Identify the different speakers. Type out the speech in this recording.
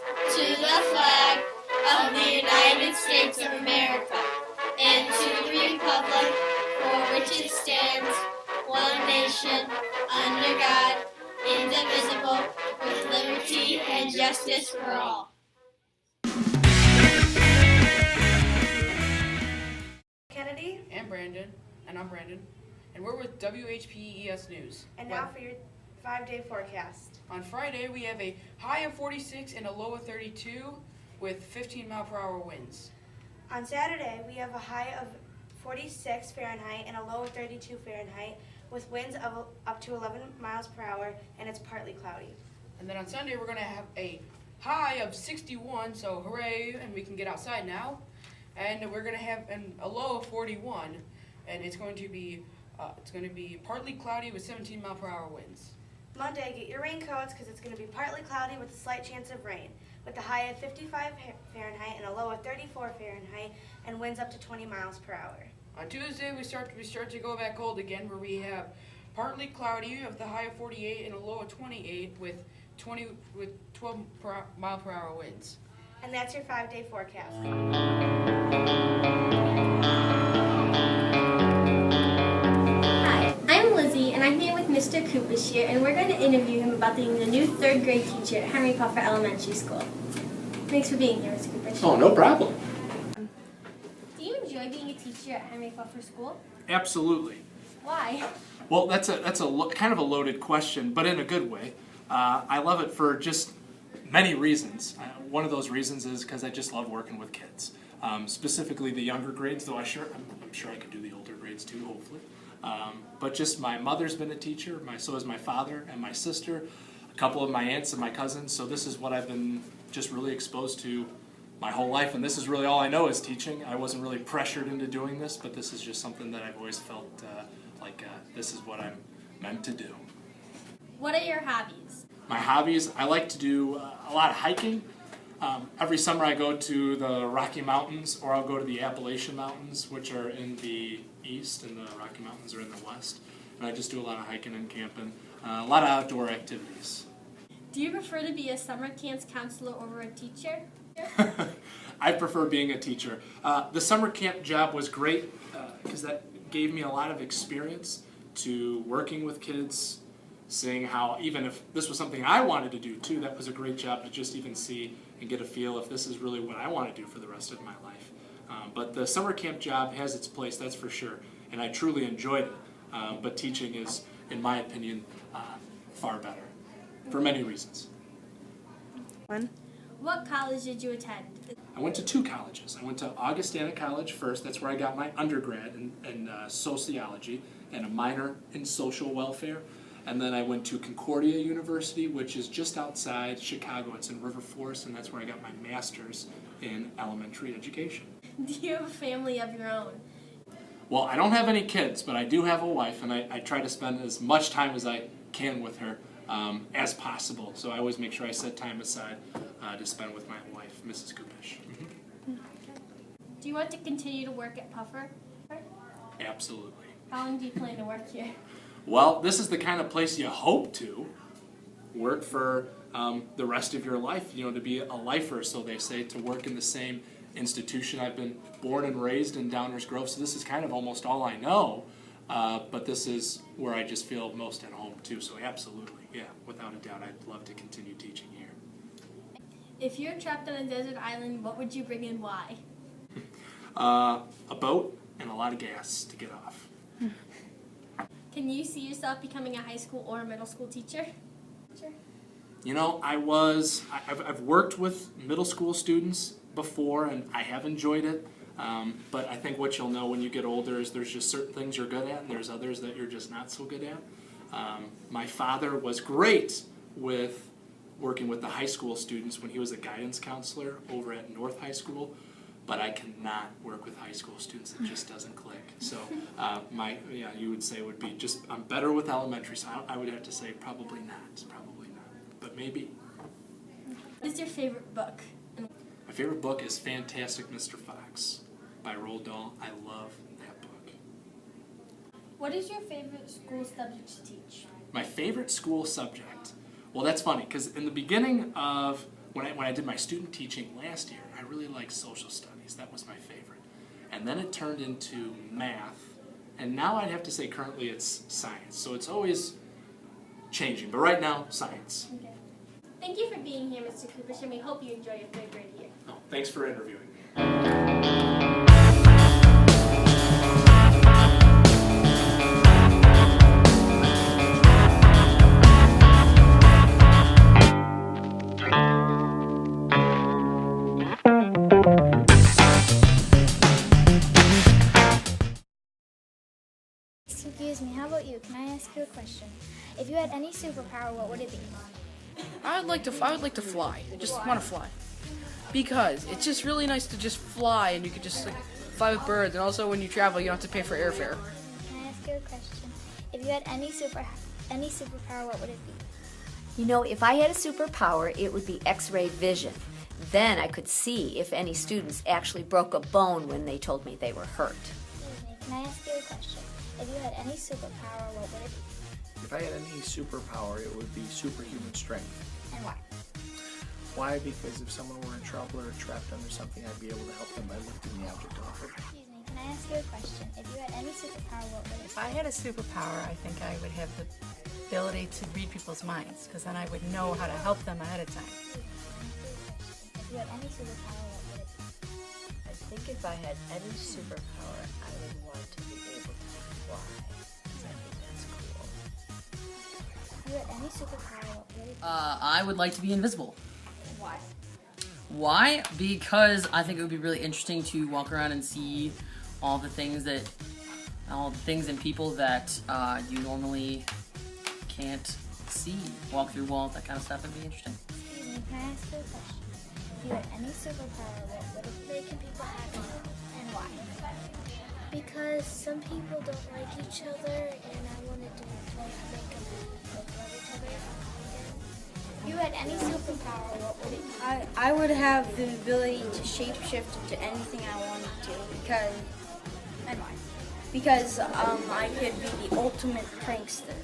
Speaker 1: to the flag of the United States of America, and to the republic for which it stands, one nation, under God, indivisible, with liberty and justice for all.
Speaker 2: Kennedy
Speaker 3: and Brandon, and I'm Brandon, and we're with Whpes News.
Speaker 2: and now for your 5-day forecast.
Speaker 3: On Friday, we have a high of 46 and a low of 32 with 15-mile-per-hour winds.
Speaker 2: On Saturday, we have a high of 46 Fahrenheit and a low of 32 Fahrenheit with winds of up to 11 miles per hour, and it's partly cloudy.
Speaker 3: And then on Sunday, we're going to have a high of 61, so hooray, and we can get outside now. And we're going to have a low of 41, and it's going to be partly cloudy with 17-mile-per-hour winds.
Speaker 2: Monday, get your raincoats because it's going to be partly cloudy with a slight chance of rain, with a high of 55 Fahrenheit and a low of 34 Fahrenheit, and winds up to 20 miles per hour.
Speaker 3: On Tuesday, we start to go back cold again, where we have partly cloudy with the high of 48 and a low of 28 with 12 mile per hour winds.
Speaker 2: And that's your 5-day forecast.
Speaker 4: Hi, I'm Lizzie, and I'm here with Mr. Whpes here, and we're going to interview him about being the new 3rd grade teacher at Henry Puffer Elementary School. Thanks for being here, Mr. Whpes.
Speaker 5: Oh, no problem.
Speaker 4: Do you enjoy being a teacher at Henry Puffer School?
Speaker 5: Absolutely.
Speaker 4: Why?
Speaker 5: Well, that's kind of a loaded question, but in a good way. I love it for just many reasons. One of those reasons is because I just love working with kids, specifically the younger grades. Though I'm sure I could do the older grades too, hopefully. But just my mother's been a teacher. So is my father and my sister, a couple of my aunts and my cousins. So this is what I've been just really exposed to my whole life, and this is really all I know is teaching. I wasn't really pressured into doing this, but this is just something that I've always felt this is what I'm meant to do.
Speaker 4: What are your hobbies?
Speaker 5: My hobbies, I like to do a lot of hiking. Every summer I go to the Rocky Mountains, or I'll go to the Appalachian Mountains, which are in the east, and the Rocky Mountains are in the west. And I just do a lot of hiking and camping, a lot of outdoor activities.
Speaker 4: Do you prefer to be a summer camp counselor over a teacher?
Speaker 5: I prefer being a teacher. The summer camp job was great because that gave me a lot of experience to working with kids, seeing how, even if this was something I wanted to do too, that was a great job to just even see and get a feel if this is really what I want to do for the rest of my life. But the summer camp job has its place, that's for sure, and I truly enjoyed it. But teaching is, in my opinion, far better, for many reasons.
Speaker 4: What college did you attend?
Speaker 5: I went to 2 colleges. I went to Augustana College first. That's where I got my undergrad in sociology and a minor in social welfare. And then I went to Concordia University, which is just outside Chicago. It's in River Forest, and that's where I got my master's in elementary education.
Speaker 4: Do you have a family of your own?
Speaker 5: Well, I don't have any kids, but I do have a wife, and I try to spend as much time as I can with her as possible. So I always make sure I set time aside to spend with my wife, Mrs. Whpes.
Speaker 4: Do you want to continue to work at Puffer?
Speaker 5: Absolutely.
Speaker 4: How long do you plan to work here?
Speaker 5: Well, this is the kind of place you hope to work for the rest of your life, to be a lifer, so they say, to work in the same institution. I've been born and raised in Downers Grove, so this is kind of almost all I know, but this is where I just feel most at home too, so absolutely, yeah, without a doubt, I'd love to continue teaching here.
Speaker 4: If you're trapped on a desert island, what would you bring and why?
Speaker 5: A boat and a lot of gas to get off.
Speaker 4: Can you see yourself becoming a high school or a middle school teacher? Sure.
Speaker 5: I've worked with middle school students before, and I have enjoyed it. But I think what you'll know when you get older is there's just certain things you're good at, and there's others that you're just not so good at. My father was great with working with the high school students when he was a guidance counselor over at North High School, but I cannot work with high school students. It just doesn't click. So you would say would be just, I'm better with elementary, so I would have to say probably not, but maybe.
Speaker 4: What is your favorite book?
Speaker 5: My favorite book is Fantastic Mr. Fox by Roald Dahl. I love that book.
Speaker 4: What is your favorite school subject to teach?
Speaker 5: My favorite school subject? Well, that's funny, because in the beginning of when I did my student teaching last year, I really liked social studies. That was my favorite. And then it turned into math. And now I'd have to say currently it's science. So it's always changing. But right now, science.
Speaker 4: Okay. Thank you for being here, Mr. Kupish, and we hope you enjoy your third grade year.
Speaker 5: Oh, thanks for interviewing me.
Speaker 6: Excuse me, how about you? Can I ask you a question? If you had any superpower, what would it be?
Speaker 3: I would like to fly. I just want to fly. Because it's just really nice to just fly, and you could just like fly with birds, and also when you travel you don't have to pay for airfare.
Speaker 6: Can I ask you a question? If you had any superpower, what would it be?
Speaker 7: You know, if I had a superpower, it would be X-ray vision. Then I could see if any students actually broke a bone when they told me they were hurt.
Speaker 6: Excuse me, can I ask you a question? If you had any superpower, what would it be?
Speaker 8: If I had any superpower, it would be superhuman strength.
Speaker 6: And why?
Speaker 8: Why? Because if someone were in trouble or trapped under something, I'd be able to help them by lifting the object off of them.
Speaker 6: Excuse me, can I ask you a question? If you had any superpower, what would it
Speaker 9: If I had a superpower, I think I would have the ability to read people's minds, because then I would know how to help them ahead of time.
Speaker 6: be? If you had any superpower, what would it be?
Speaker 7: I think if I had any superpower, I would want to be able to fly, because I think that's cool.
Speaker 6: If you had any superpower, what would it be?
Speaker 10: I would like to be invisible.
Speaker 6: Why?
Speaker 10: Why? Because I think it would be really interesting to walk around and see all the things and people that you normally can't see. Walk through walls, that kind of stuff would be interesting.
Speaker 6: Excuse me, can I ask you a question? If you had any superpower, what would it be? Making people happy. And why?
Speaker 11: Because some people don't like each other, and I wanted to make them love each other again.
Speaker 6: If you had any superpower, what would it be?
Speaker 2: I would have the ability to shapeshift into anything I wanted to because I could be the ultimate prankster.